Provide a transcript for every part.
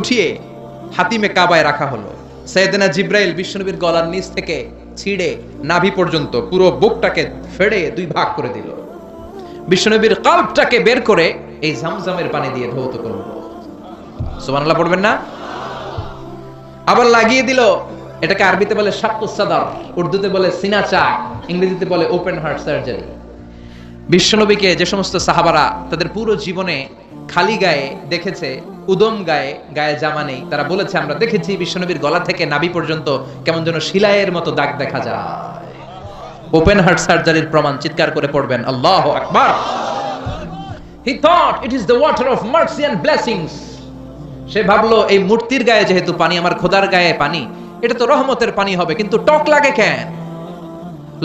উঠিয়ে হাতিমে কাবায় রাখা হলো। সাইয়েদনা জিব্রাইল বিশ্বনবীর গলার নিচ থেকে ছিঁড়ে নাভি পর্যন্ত পুরো বুকটাকে ফেড়ে দুই ভাগ করে দিল। বিশ্বনবীর কলবটাকে বের করে এই জামজামের পানি দিয়ে ধৌত করল। সুবহানাল্লাহ পড়বেন না? আবার লাগিয়ে দিল, এটাকে আরবিতে বলে শাক্কুস সাদর, উর্দুতে বলে সিনা চাক, ইংরেজিতে বলে ওপেন হার্ট সার্জারি। বিশ্বনবীকে যে সমস্ত সাহাবারা তাদের পুরো জীবনে খালি গায়ে দেখেছে, উদম গায়ে, গায়ে জামা নেই, তারা বলেছে আমরা দেখেছি বিশ্বনবীর গলা থেকে নাভি পর্যন্ত কেমন যেন শিলায়ের মতো দাগ দেখা যায়। ওপেন হার্ট সার্জারির প্রমাণ চিৎকার করে পড়বেন আল্লাহু আকবার। He thought it is the water of mercy and blessings. সে ভাবলো এই মূর্তির গায়ে যেহেতু পানি, আমার খোদার গায়ে পানি, এটা তো রহমতের পানি হবে, কিন্তু টক লাগে কেন,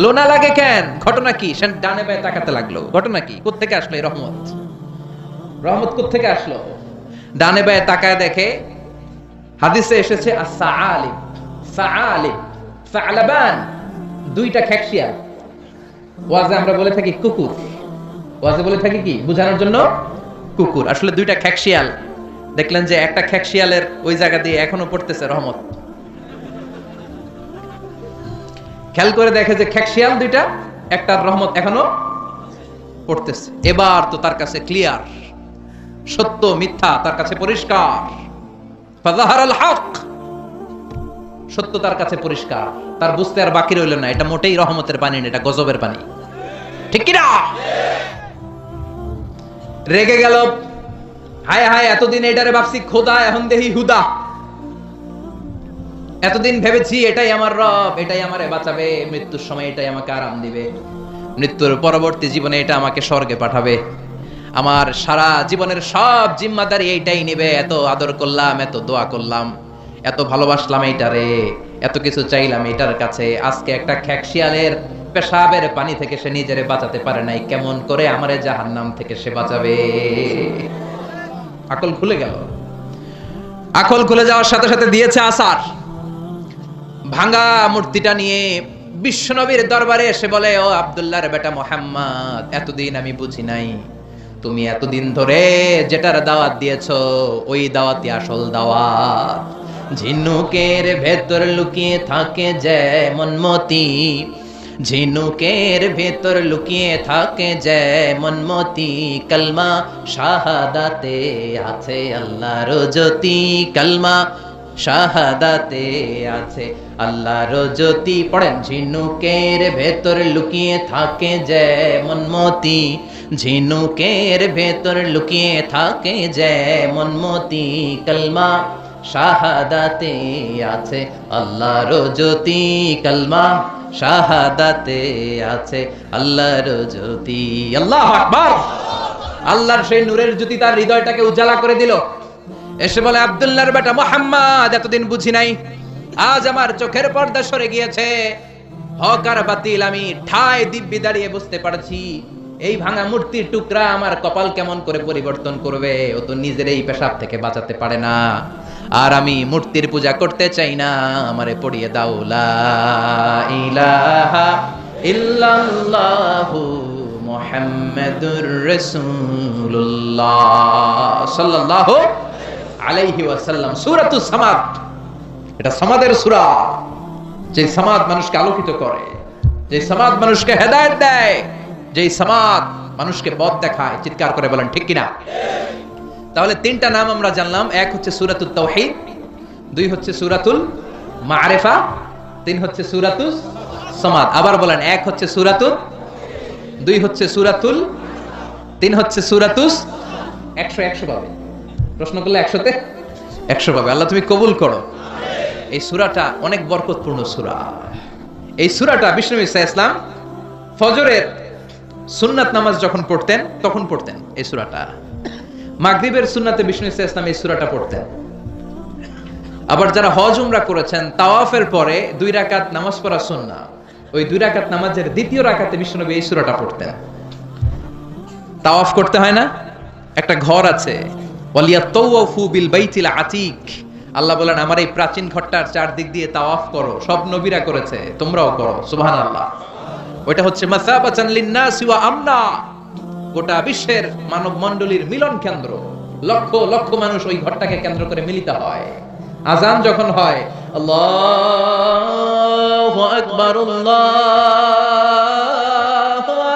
লোনা লাগে কেন? ঘটনা কি? সে ডানে বায়ে তাকাতে লাগলো, ঘটনা কি, কোত্থেকে আসলো এই রহমত? রহমত কোত্থেকে আসলো? ডানে বায়ে তাকায় দেখে হাদিসে এসেছে as-sa'alib, sa'alib, sa'laban, দুইটা খেকশিয়াল। ওয়াজে আমরা বলে থাকি কুকুর, ওয়াজে বলে থাকি কি বোঝানোর জন্য কুকুর, আসলে দুইটা খেকশিয়াল। দেখলেন যে একটা খেকশিয়ালের ওই জায়গা দিয়ে এখনো পড়তেছে রহমত। খেয়াল করে দেখে যে খেকশিয়াল দুইটা, একটা রহমত এখনো পড়তেছে। এবার তো তার কাছে ক্লিয়ার, সত্য মিথ্যা তার কাছে পরিষ্কার। ফাযাহারাল হক, সত্য তার কাছে পরিষ্কার, তার বুঝতে আর বাকি রইল না এটা মোটেই রহমতের পানি না, এটা গজবের পানি। ঠিক কি না? রেগে গেল, হায় হায়, এতদিন এটারে ভাবছি খোদা, এখন দেখি হুদা। এতদিন ভেবেছি এটাই আমার রব, এটাই আমারে বাঁচাবে, মৃত্যুর সময় এটাই আমাকে আরাম দিবে, মৃত্যুর পরবর্তী জীবনে এটা আমাকে স্বর্গে পাঠাবে, আমার সারা জীবনের সব জিম্মাদারি এইটাই নিবে। এত আদর করলাম, এত দোয়া করলাম, এত ভালোবাসলাম এইটারে, এত কিছু চাইলাম এইটার কাছে, আজকে একটা খেকশিয়ালের পেশাবের পানি থেকে সে নিজেরে বাঁচাতে পারে নাই, কেমন করে আমারে জাহান্নাম থেকে সে বাঁচাবে? আকল খুলে গেল। আকল খুলে যাওয়ার সাথে সাথে দিয়েছে আসার। ভাঙা মূর্তিটা নিয়ে বিশ্বনবীর দরবারে এসে বলে, ও আব্দুল্লাহর বেটা মুহাম্মদ, এতদিন আমি বুঝি নাই তুমি এতদিন ধরে যেটার দাওয়াত দিয়েছো ওই দাওয়াতই আসল দাওয়াত। ঝিনুকের ভেতর লুকিয়ে থাকে যেমন মতি, ঝিনুকের ভেতর লুকিয়ে থাকে যেমন মতি, কলমা শাহাদাতে আছে আল্লাহর জ্যোতি, কলমা শাহাদাতে আছে আল্লাহর জ্যোতি। পড়েন, ঝিনুকের ভেতর লুকিয়ে থাকে যেমন মতি, ঝিনুকের ভেতর লুকিয়ে থাকে যেমন মতি, কলমা শাহাদাতে আছে আল্লাহর জ্যোতি, কলমা শাহাদাতে আছে আল্লাহর জ্যোতি। আল্লাহু আকবার। আল্লাহর সেই নূরের জ্যোতি তার হৃদয়টাকে উজালা করে দিল। এসে বলে, আব্দুল্লাহর বেটা মুহাম্মদ, এতদিন বুঝি নাই, আজ আমার চোখের পর্দা সরে গিয়েছে, হক আর বাতিল আমি ঠায় দিব্যি দাঁড়িয়ে বুঝতে পারছি। এই ভাঙা মূর্তির টুকরা আমার কপাল কেমন করে পরিবর্তন করবে, ও তো নিজের এই পেশাব থেকে বাঁচাতে পারে না। আর আমি মূর্তির পূজা করতে চাই না, আমারে পড়িয়ে দাও লা ইলাহা ইল্লাল্লাহু মুহাম্মাদুর রাসূলুল্লাহ সাল্লাল্লাহু আলাইহি ওয়াসাল্লাম। সূরাতুস সামাদ, এটা সামাদের সূরা, যে সামাদ মানুষকে আলোকিত করে, যে সামাদ মানুষকে হেদায়েত দেয়, যে সামাদ মানুষকে পথ দেখায়। চিৎকার করে বলেন ঠিক কিনা? তাহলে তিনটা নাম আমরা জানলাম, এক হচ্ছে সূরাতুত তাওহীদ, দুই হচ্ছে সূরাতুল মারিফা, তিন হচ্ছে সূরাতুস সামাদ। আবার বলেন, এক হচ্ছে সূরাতুত, দুই হচ্ছে সূরাতুল, তিন হচ্ছে সূরাতুস। 100 পাবে, প্রশ্ন করলে 100তে 100 পাবে। আল্লাহ তুমি কবুল করো। এই সূরাটা অনেক বরকতপূর্ণ সূরা। এই সূরাটা বিষ্ণু ঈসা ইসলাম ফজরের সুন্নাত নামাজ যখন পড়তেন তখন পড়তেন এই সূরাটা। মাগরিবের সুন্নাতে বিষ্ণু ঈসা ইসলাম এই সূরাটা পড়তেন। আবার যারা হজ উমরা করেছেন, তাওয়াফের পরে 2 রাকাত নামাজ পড়া সুন্নাহ, ওই 2 রাকাত নামাজের দ্বিতীয় রাকাতে বিষ্ণুনবী এই সূরাটা পড়তেন। তাওয়াফ করতে হয় না, একটা ঘর আছে, ওয়ালিয়াতাওয়াফু বিল বাইতিল আতীক, আল্লাহ বলেন আমার এই প্রাচীন ঘরটার চারদিক দিয়ে তাওয়াফ করো, সব নবীরা করেছে, তোমরাও করো, সুবহানাল্লাহ। ওইটা হচ্ছে মাসাবাতান লিন্নাসি ওয়া আমনা, গোটা বিশ্বের মানব মণ্ডলীর মিলন কেন্দ্র, লক্ষ লক্ষ মানুষ ওই ঘরটাকে কেন্দ্র করে মিলিত হয়। আজান যখন হয়, আল্লাহু আকবার, আল্লাহু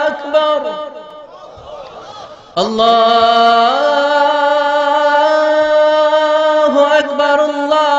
আকবার, আল্লাহু আকবার, আল্লাহু